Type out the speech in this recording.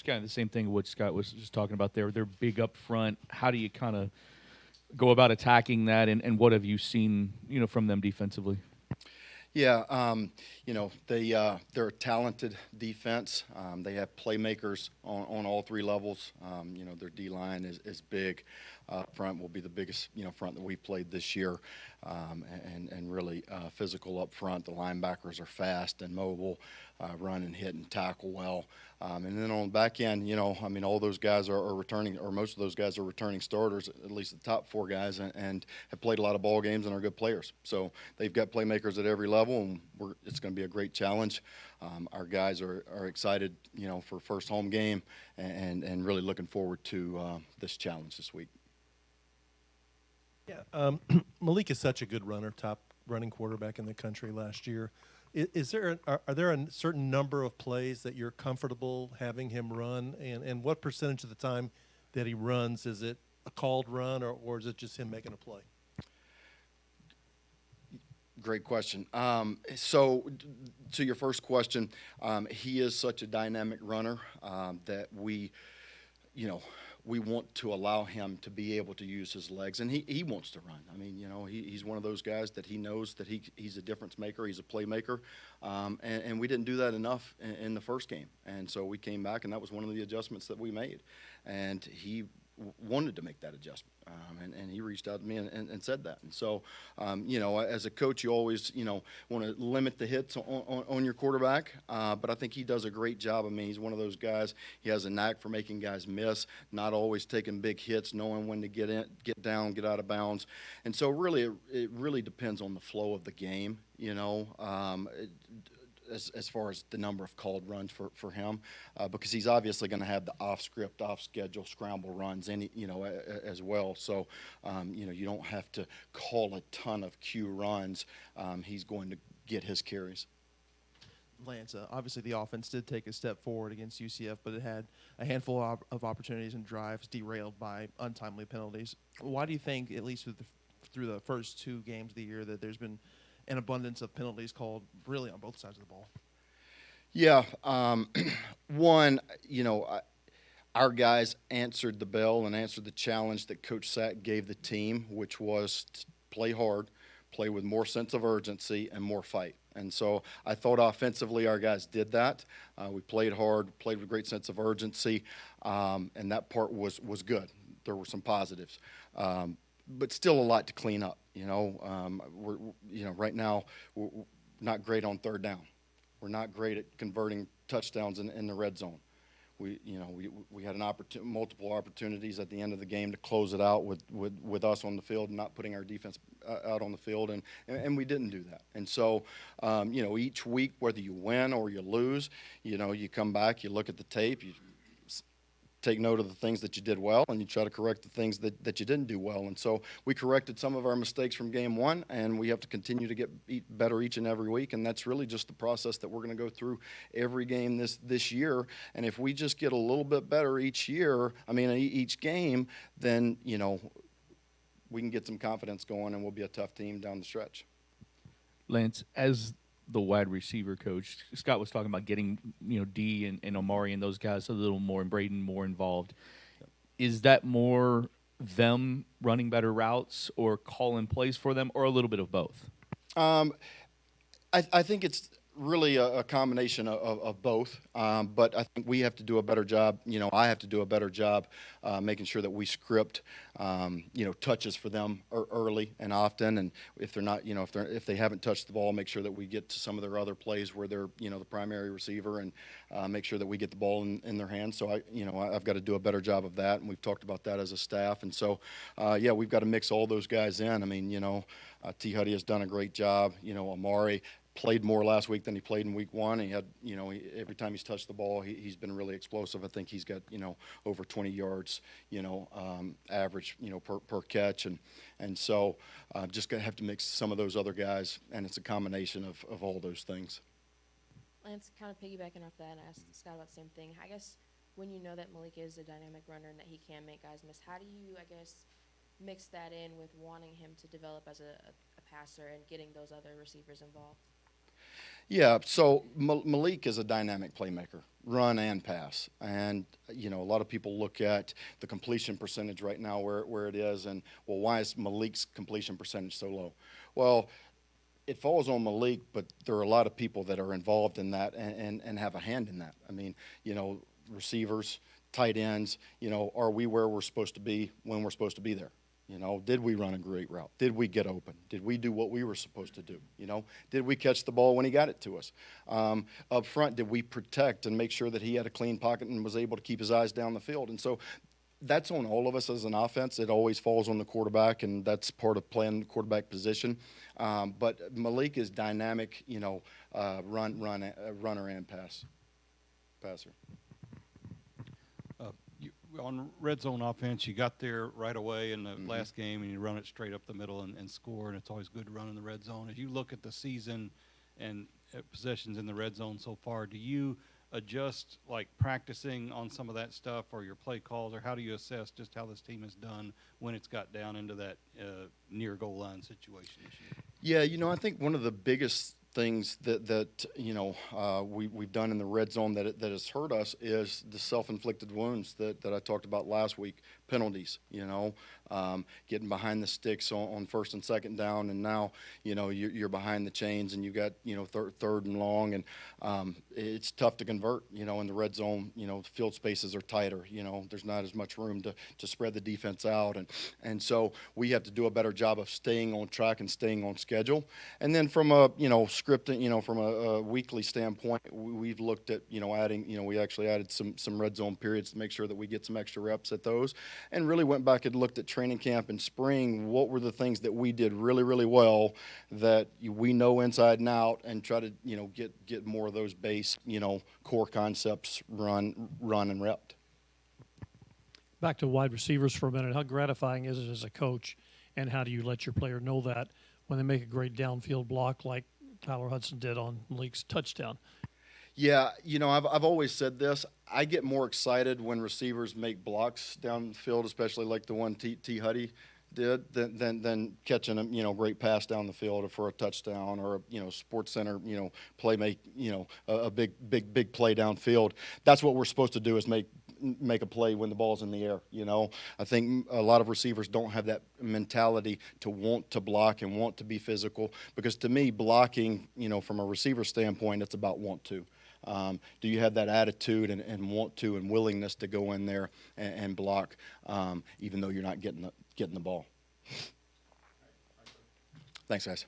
It's kind of the same thing what Scott was just talking about there. They're big up front. How do you kind of go about attacking that, and what have you seen, from them defensively? Yeah, they're a talented defense. They have playmakers on all three levels. Their D line is big. Front will be the biggest front that we've played this year, and really physical up front. The linebackers are fast and mobile, run and hit and tackle well. And then on the back end, all those guys are returning, or most of those guys are returning starters, at least the top four guys, and have played a lot of ball games and are good players. So they've got playmakers at every level, and it's going to be a great challenge. Our guys are excited, for first home game, and really looking forward to this challenge this week. Yeah, Malik is such a good runner, top running quarterback in the country last year. Are there a certain number of plays that you're comfortable having him run, and what percentage of the time that he runs, is it a called run, or is it just him making a play? Great question. So, to your first question, he is such a dynamic runner that we want to allow him to be able to use his legs, and he wants to run. I mean, he's one of those guys that he knows that he's a difference maker, he's a playmaker, and we didn't do that enough in the first game, and so we came back, and that was one of the adjustments that we made, and he wanted to make that adjustment, and he reached out to me and said that. And so, as a coach, you always, want to limit the hits on your quarterback, but I think he does a great job. I mean, he's one of those guys, he has a knack for making guys miss, not always taking big hits, knowing when to get in, get down, get out of bounds. And so really, it really depends on the flow of the game, as far as the number of called runs for him, because he's obviously going to have the off script, off schedule scramble runs, as well. So, you don't have to call a ton of Q runs. He's going to get his carries. Lance, obviously the offense did take a step forward against UCF, but it had a handful of opportunities and drives derailed by untimely penalties. Why do you think, at least through the first two games of the year, that there's been an abundance of penalties called really on both sides of the ball? Yeah, one, our guys answered the bell and answered the challenge that Coach Sack gave the team, which was to play hard, play with more sense of urgency, and more fight. And so I thought offensively our guys did that. We played hard, played with great sense of urgency, and that part was good. There were some positives. But still a lot to clean up. Right now we're not great on third down. We're not great at converting touchdowns in the red zone. We had multiple opportunities at the end of the game to close it out with us on the field and not putting our defense out on the field, and we didn't do that. And so, each week, whether you win or you lose, you come back, you look at the tape, you take note of the things that you did well, and you try to correct the things that you didn't do well. And so we corrected some of our mistakes from game one, and we have to continue to get better each and every week, and that's really just the process that we're going to go through every game this year. And if we just get a little bit better each game, then, we can get some confidence going, and we'll be a tough team down the stretch. Lance, as the wide receiver coach, Scott was talking about getting D and Omari and those guys a little more, and Braden more involved. Is that more them running better routes or calling plays for them, or a little bit of both? I think it's really a combination of both, but I think we have to do a better job. I have to do a better job making sure that we script, touches for them early and often. And if they're not, if they haven't touched the ball, make sure that we get to some of their other plays where they're, the primary receiver, and make sure that we get the ball in their hands. So I've got to do a better job of that, and we've talked about that as a staff. And so, we've got to mix all those guys in. I mean, T. Huddy has done a great job. Amari played more last week than he played in week one. He had, every time he's touched the ball, he's been really explosive. I think he's got, over 20 yards, average, per catch. And so just going to have to mix some of those other guys, and it's a combination of all those things. Lance, kind of piggybacking off that, and asked Scott about the same thing. I guess when you know that Malik is a dynamic runner and that he can make guys miss, how do you, mix that in with wanting him to develop as a passer and getting those other receivers involved? Yeah, so Malik is a dynamic playmaker, run and pass. And, a lot of people look at the completion percentage right now where it is, and, well, why is Malik's completion percentage so low? Well, it falls on Malik, but there are a lot of people that are involved in that and have a hand in that. I mean, receivers, tight ends, are we where we're supposed to be when we're supposed to be there? Did we run a great route? Did we get open? Did we do what we were supposed to do? Did we catch the ball when he got it to us? Up front, did we protect and make sure that he had a clean pocket and was able to keep his eyes down the field? And so that's on all of us as an offense. It always falls on the quarterback, and that's part of playing the quarterback position. But Malik is dynamic, runner and passer. On red zone offense, you got there right away in the last game, and you run it straight up the middle and score, and it's always good to run in the red zone. As you look at the season and possessions in the red zone so far, do you adjust, like practicing on some of that stuff or your play calls, or how do you assess just how this team has done when it's got down into that near goal line situation this year? Yeah, I think one of the biggest things that we've done in the red zone that has hurt us is the self-inflicted wounds that I talked about last week. Penalties, getting behind the sticks on first and second down, and now you're behind the chains and you got third and long, and it's tough to convert. In the red zone, field spaces are tighter. There's not as much room to spread the defense out, and so we have to do a better job of staying on track and staying on schedule. And then from a scripting, from a weekly standpoint, we've looked at adding. We actually added some red zone periods to make sure that we get some extra reps at those, and really went back and looked at training camp in spring. What were the things that we did really, really well that we know inside and out, and try to get more of those base core concepts run and repped. Back to wide receivers for a minute. How gratifying is it as a coach, and how do you let your player know that when they make a great downfield block like Tyler Hudson did on Malik's touchdown? Yeah, I've always said this. I get more excited when receivers make blocks down the field, especially like the one T. Huddy did, than catching a great pass down the field for a touchdown, or a Sports Center play a big play downfield. That's what we're supposed to do, is make a play when the ball's in the air. I think a lot of receivers don't have that mentality to want to block and want to be physical, because to me, blocking, from a receiver standpoint, it's about want to. Do you have that attitude and want to and willingness to go in there and block, even though you're not getting the ball? Thanks, guys.